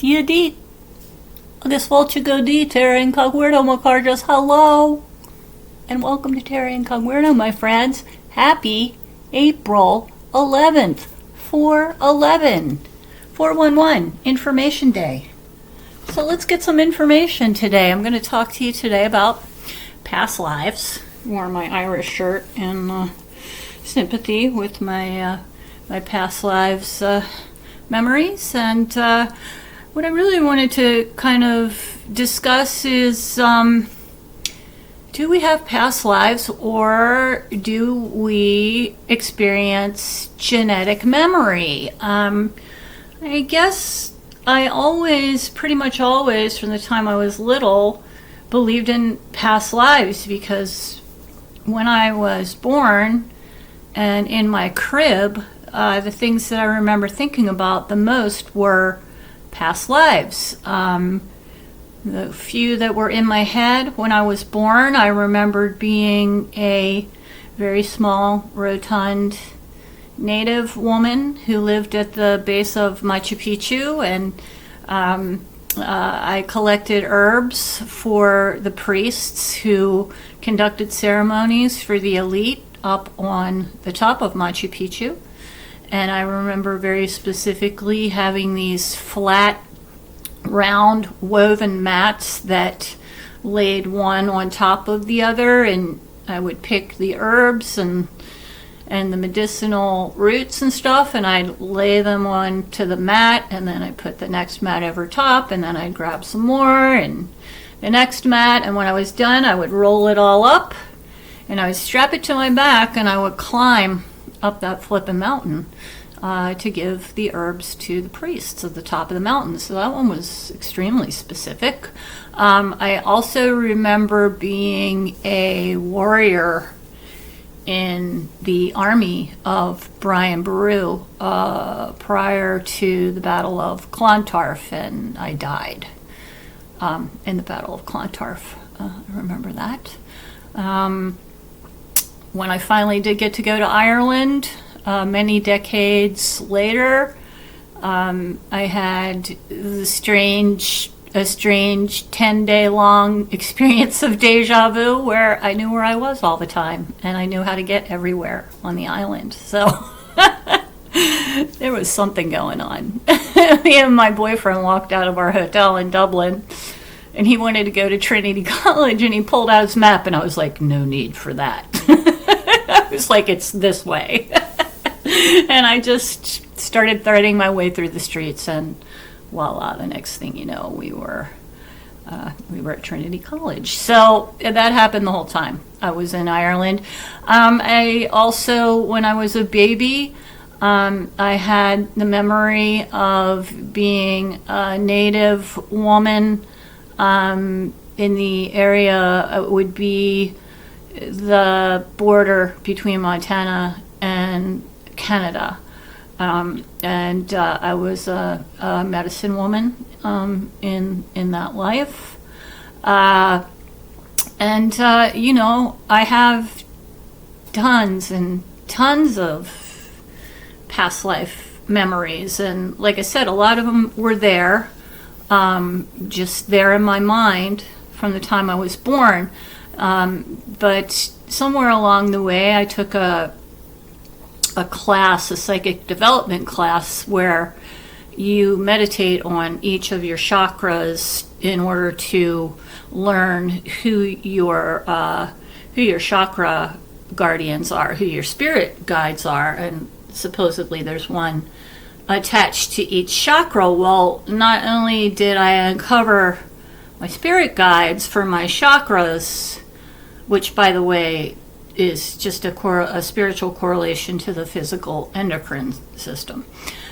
D. Agus Volcha go D, terraincogweirdo Macarjas, hello! And welcome to Terraincogweirdo, my friends. Happy April 11th, 411, Information Day. So let's get some information today. I'm going to talk to you today about past lives. I wore my Irish shirt in sympathy with my my past lives memories, and what I really wanted to kind of discuss is, do we have past lives, or do we experience genetic memory? I guess I always, pretty much always, from the time I was little, believed in past lives, because when I was born and in my crib, the things that I remember thinking about the most were past lives. The few that were in my head when I was born, I remembered being a very small, rotund native woman who lived at the base of Machu Picchu, and I collected herbs for the priests who conducted ceremonies for the elite up on the top of Machu Picchu. And I remember very specifically having these flat, round, woven mats that laid one on top of the other, and I would pick the herbs and the medicinal roots and stuff, and I'd lay them onto the mat, and then I'd put the next mat over top, and then I'd grab some more, and the next mat, and when I was done, I would roll it all up, and I would strap it to my back, and I would climb up that flippin' mountain to give the herbs to the priests at the top of the mountain. So that one was extremely specific. I also remember being a warrior in the army of Brian Boru prior to the Battle of Clontarf, and I died in the Battle of Clontarf. I remember that. When I finally did get to go to Ireland, many decades later, I had a strange 10-day-long experience of deja vu where I knew where I was all the time, and I knew how to get everywhere on the island. So there was something going on. Me and my boyfriend walked out of our hotel in Dublin, and he wanted to go to Trinity College, and he pulled out his map, and I was like, no need for that. I was like, it's this way. And I just started threading my way through the streets, and voila, the next thing you know, we were at Trinity College. So that happened the whole time I was in Ireland. I also, when I was a baby, I had the memory of being a native woman in the area. It would be the border between Montana and Canada. And I was a medicine woman in that life. You know, I have tons and tons of past life memories. And like I said, a lot of them were there, just there in my mind from the time I was born. But somewhere along the way, I took a class, a psychic development class, where you meditate on each of your chakras in order to learn who your chakra guardians are, who your spirit guides are, and supposedly there's one attached to each chakra. Well, not only did I uncover my spirit guides for my chakras, which, by the way, is just a spiritual correlation to the physical endocrine system.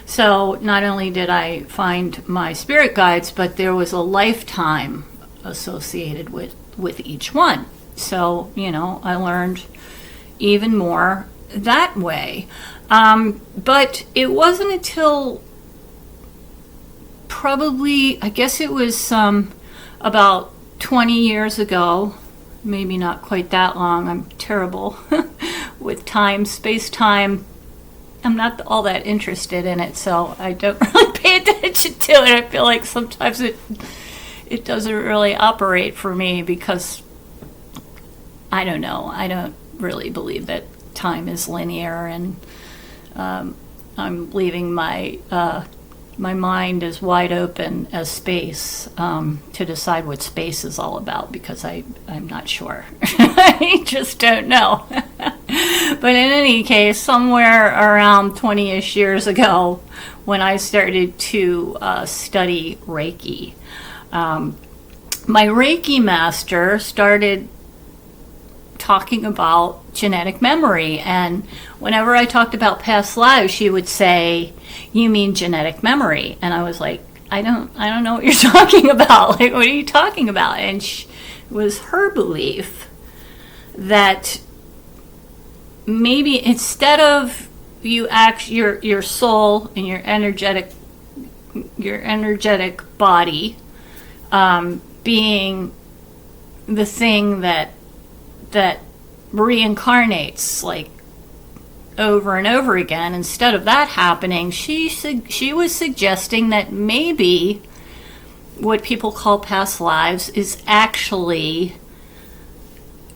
So not only did I find my spirit guides, but there was a lifetime associated with each one. So, you know, I learned even more that way. But it wasn't until probably, I guess it was about 20 years ago, maybe not quite that long. I'm terrible with time, space-time I'm not all that interested in it, so I don't really pay attention to it. I feel like sometimes it doesn't really operate for me because I don't know. I don't really believe that time is linear, and I'm leaving my my mind as wide open as space to decide what space is all about, because I'm not sure. I just don't know. But in any case, somewhere around 20-ish years ago, when I started to study Reiki, my Reiki master started talking about genetic memory, and whenever I talked about past lives, she would say, "You mean genetic memory?" And I was like, I don't know what you're talking about. Like, what are you talking about? And it was her belief that maybe instead of your soul and your energetic body being the thing that reincarnates like over and over again, instead of that happening, she was suggesting that maybe what people call past lives is actually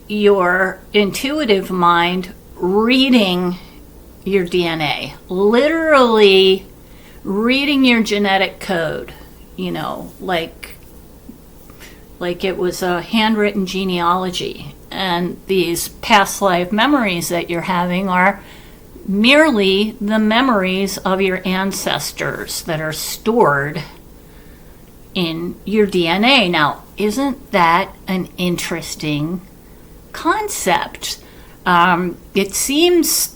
your intuitive mind reading your DNA, literally reading your genetic code, like it was a handwritten genealogy. And these past life memories that you're having are merely the memories of your ancestors that are stored in your DNA. Now, isn't that an interesting concept? It seems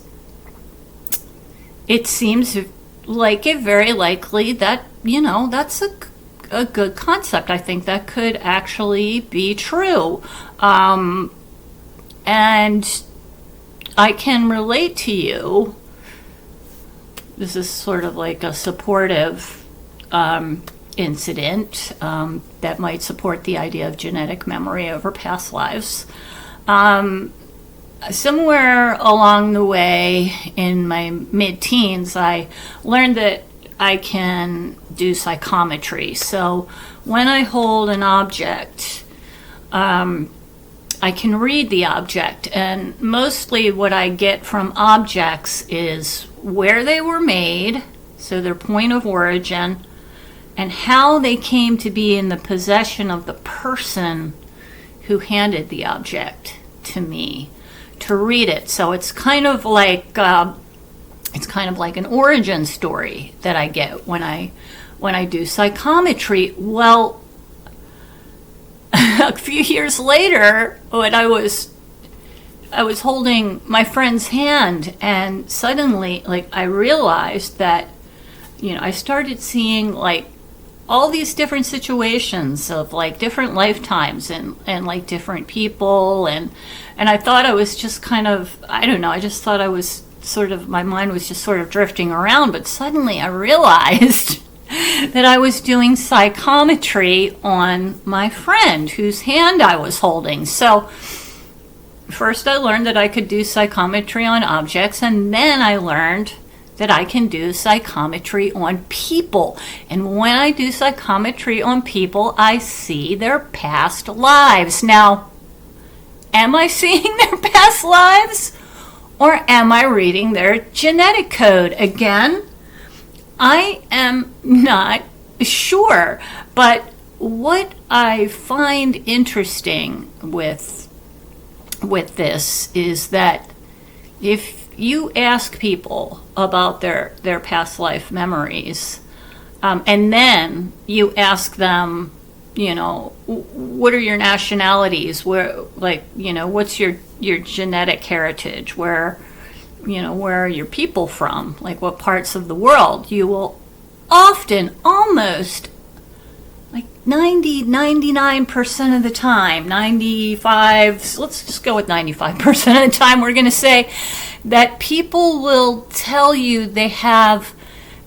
like it very likely that, that's a good concept. I think that could actually be true. And I can relate to you. This is sort of like a supportive incident that might support the idea of genetic memory over past lives. Somewhere along the way in my mid-teens, I learned that I can do psychometry. So when I hold an object, I can read the object, and mostly what I get from objects is where they were made, so their point of origin, and how they came to be in the possession of the person who handed the object to me to read it. So it's kind of like an origin story that I get when I do psychometry. Well, a few years later, when I was holding my friend's hand, and suddenly, I realized that, I started seeing, all these different situations of, different lifetimes and different people, and I thought I was just kind of, I don't know, I just thought I was my mind was just sort of drifting around, but suddenly I realized that I was doing psychometry on my friend whose hand I was holding. So first I learned that I could do psychometry on objects, and then I learned that I can do psychometry on people. And when I do psychometry on people, I see their past lives. Now, am I seeing their past lives, or am I reading their genetic code? Again, I am not sure, but what I find interesting with this is that if you ask people about their past life memories, and then you ask them, what are your nationalities? Where, what's your genetic heritage? Where are your people from? What parts of the world? You will often, almost 99% of the time, 95, let's just go with 95% of the time, we're going to say that people will tell you they have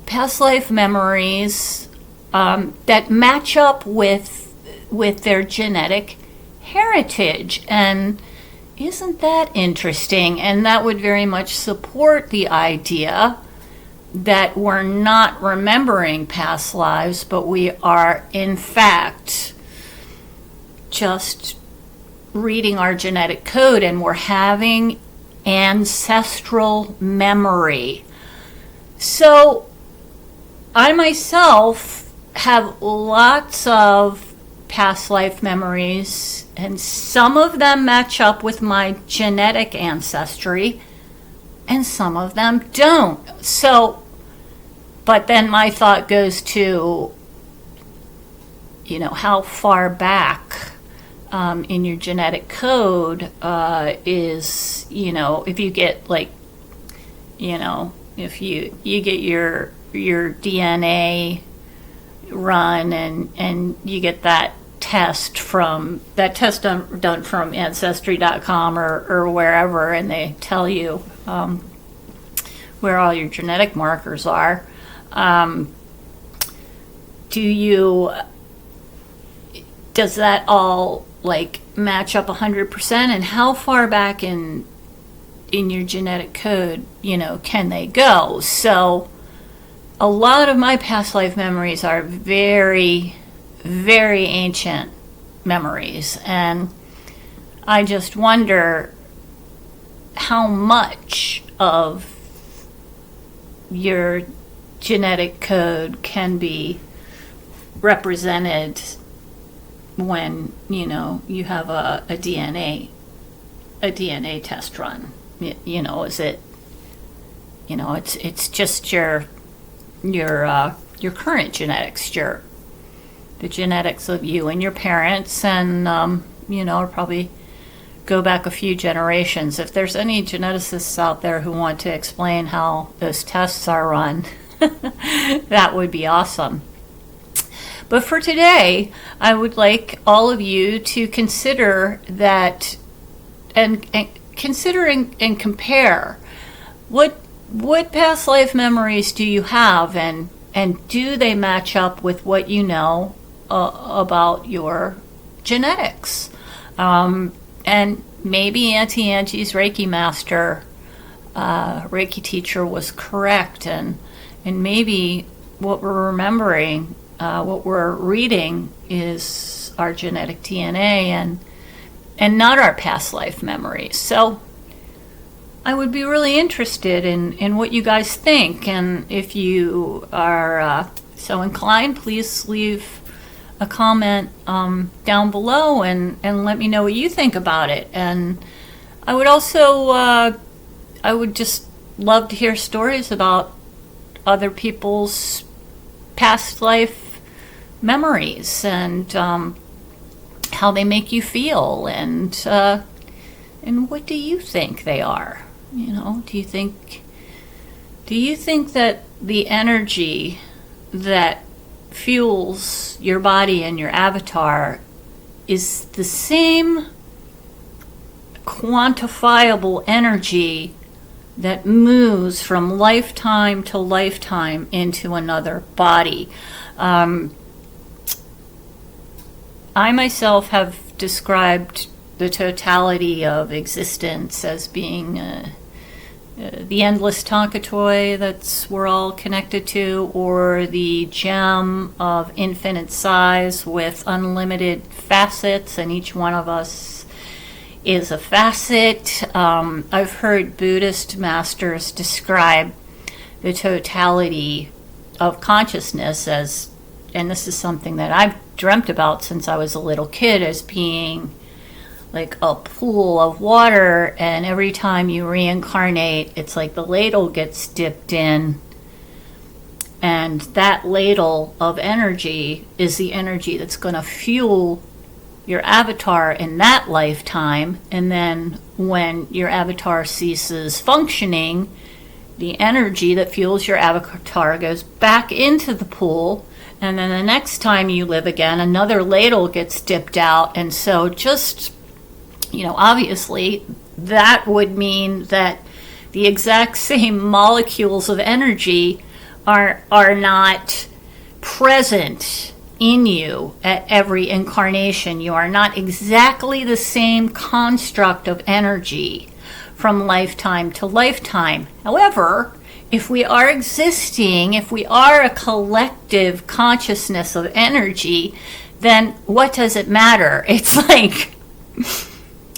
past life memories that match up with their genetic heritage. And isn't that interesting? And that would very much support the idea that we're not remembering past lives, but we are, in fact, just reading our genetic code, and we're having ancestral memory. So I myself have lots of past life memories, and some of them match up with my genetic ancestry, and some of them don't. So, but then my thought goes to, how far back in your genetic code is, if you get if you get your DNA run and you get that test done from ancestry.com or wherever, and they tell you where all your genetic markers are. Does that all match up 100%? And how far back in your genetic code, can they go? So a lot of my past life memories are very, very ancient memories, and I just wonder how much of your genetic code can be represented when you have a DNA test run. Is it it's just your current genetics, the genetics of you and your parents, and probably go back a few generations. If there's any geneticists out there who want to explain how those tests are run, that would be awesome. But for today, I would like all of you to consider that and consider and compare what past life memories do you have, and do they match up with what you know about your genetics? And maybe Auntie Angie's Reiki master, Reiki teacher, was correct, and maybe what we're remembering, what we're reading, is our genetic DNA and not our past life memories. So I would be really interested in what you guys think, and if you are so inclined, please leave a comment down below and let me know what you think about it. And I would also I would just love to hear stories about other people's past life memories and how they make you feel, and what do you think they are? Do you think that the energy that fuels your body and your avatar is the same quantifiable energy that moves from lifetime to lifetime into another body? I myself have described the totality of existence as being the endless Tonka toy that's we're all connected to, or the gem of infinite size with unlimited facets, and each one of us is a facet. I've heard Buddhist masters describe the totality of consciousness as, and this is something that I've dreamt about since I was a little kid, as being like a pool of water, and every time you reincarnate, it's like the ladle gets dipped in, and that ladle of energy is the energy that's going to fuel your avatar in that lifetime. And then when your avatar ceases functioning, the energy that fuels your avatar goes back into the pool, and then the next time you live again, another ladle gets dipped out. And so just, obviously that would mean that the exact same molecules of energy are not present in you at every incarnation. You are not exactly the same construct of energy from lifetime to lifetime. However, if we are existing, if we are a collective consciousness of energy, then what does it matter? It's like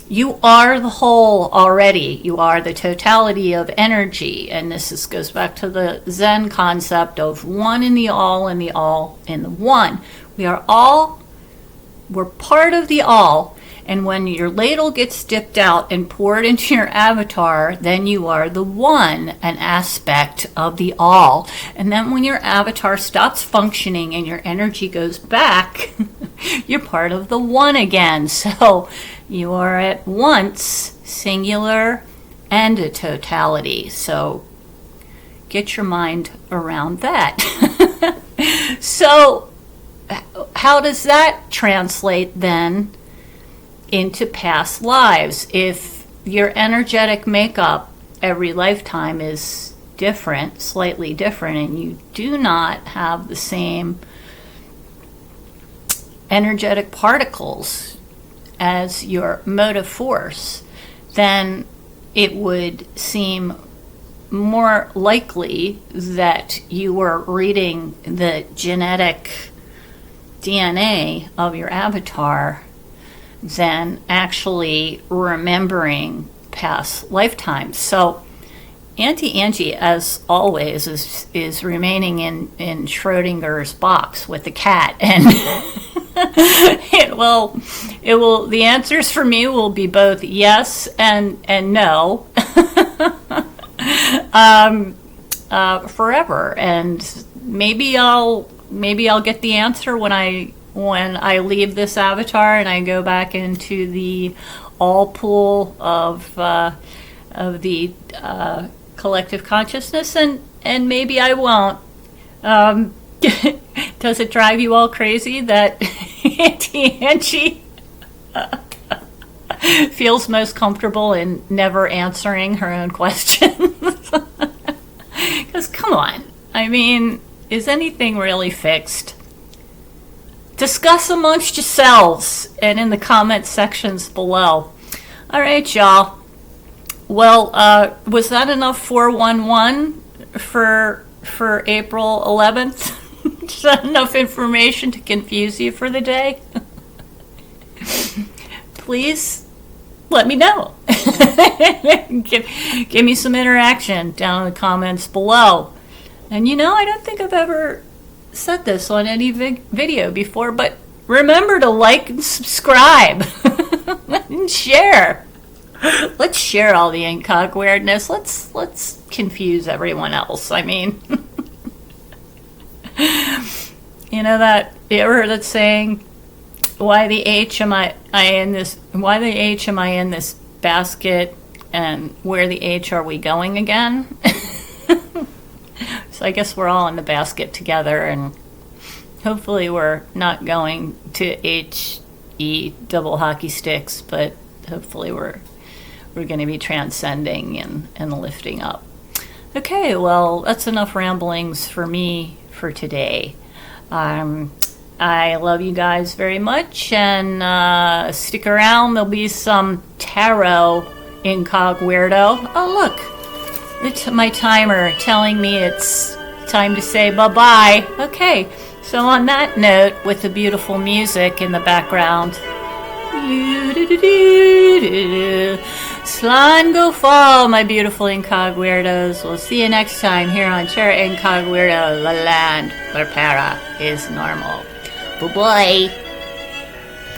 you are the whole already. You are the totality of energy. And goes back to the Zen concept of one in the all and the all in the one. We're part of the all. And when your ladle gets dipped out and poured into your avatar, then you are the one, an aspect of the all. And then when your avatar stops functioning and your energy goes back, you're part of the one again. So you are at once singular and a totality. So get your mind around that. So how does that translate then into past lives? If your energetic makeup every lifetime is different, slightly different, and you do not have the same energetic particles as your motive force, then it would seem more likely that you were reading the genetic DNA of your avatar than actually remembering past lifetimes. So Auntie Angie, as always, is remaining in Schrodinger's box with the cat, and the answers for me will be both yes and no. Forever, and maybe I'll get the answer when I leave this avatar and I go back into the all pool of the collective consciousness, and maybe I won't. Does it drive you all crazy that Auntie Angie feels most comfortable in never answering her own questions? Because come on, I mean, is anything really fixed? Discuss amongst yourselves and in the comment sections below. All right, y'all. Well, was that enough 411 for April 11th? Is that enough information to confuse you for the day? Please let me know. Give me some interaction down in the comments below. And I don't think I've ever said this on any video before, but remember to like and subscribe and share. Let's share all the Incogweirdness. Let's confuse everyone else. I mean, that ever that saying, why the H am I in this basket, and where the H are we going again? So I guess we're all in the basket together, and hopefully we're not going to HE double hockey sticks, but hopefully we're going to be transcending and lifting up. Okay, well, that's enough ramblings for me for today. I love you guys very much, and stick around. There'll be some tarot Incogwierdo. Oh, look. It's my timer telling me it's time to say bye-bye. Okay, so on that note, with the beautiful music in the background, slime go fall, my beautiful Incogweirdos. We'll see you next time here on Terra Incogwierdo, the land where para is normal. Bye-bye.